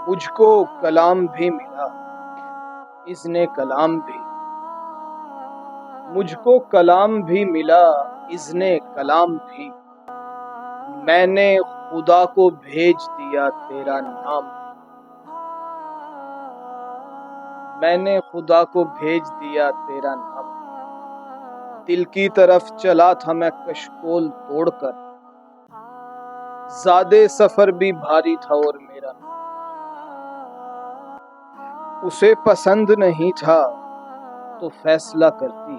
मुझको कलाम भी मिला, इज़्ने कलाम भी। मुझको कलाम भी मिला, इज़्ने कलाम भी। मैंने खुदा को भेज दिया तेरा नाम। मैंने खुदा को भेज दिया तेरा नाम। दिल की तरफ चला था मैं कशकोल तोड़कर, ज़ादे सफर भी भारी था और मेरा नाम। उसे पसंद नहीं था तो फैसला करती,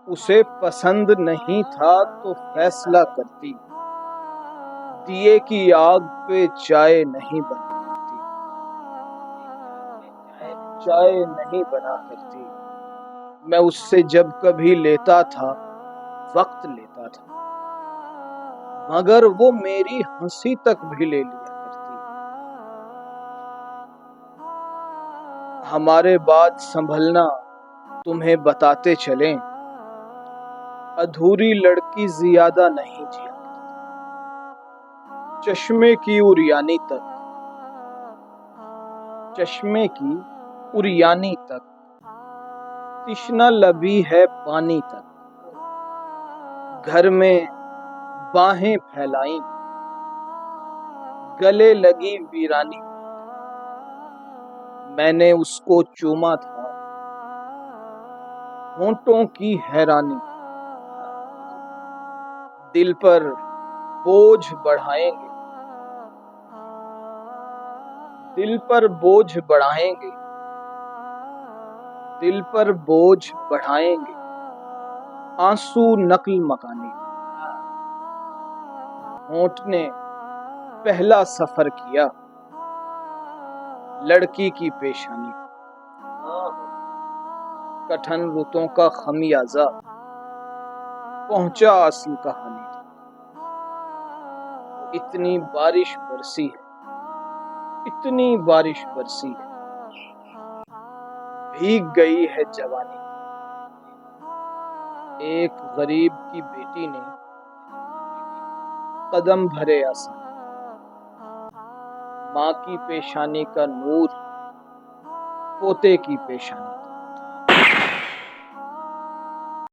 उसे पसंद नहीं था तो फैसला करती। दिए की आग पे चाय नहीं बना करती, चाय नहीं बना करती। मैं उससे जब कभी लेता था, वक्त लेता था, मगर वो मेरी हंसी तक भी ले लिया करती। हमारे बाद संभलना तुम्हें बताते चलें, अधूरी लड़की ज्यादा नहीं जिया करती। चश्मे की उरियानी तक, चश्मे की उरियानी तक, तिश्ना लबी है पानी तक। घर में बाहें फैलाई, गले लगी वीरानी। मैंने उसको चूमा था, होंठों की हैरानी। दिल पर बोझ बढ़ाएंगे, दिल पर बोझ बढ़ाएंगे, दिल पर बोझ बढ़ाएंगे। आंसू नक्ल मकानी। होंठ ने पहला सफर किया, लड़की की पेशानी। कठिन रुतों का खमियाजा पहुंचा असली कहानी। इतनी बारिश बरसी है, इतनी बारिश बरसी है, भीग गई है जवानी। एक गरीब की बेटी ने कदम भरे आसान, माँ की पेशानी का नूर पोते की पेशानी।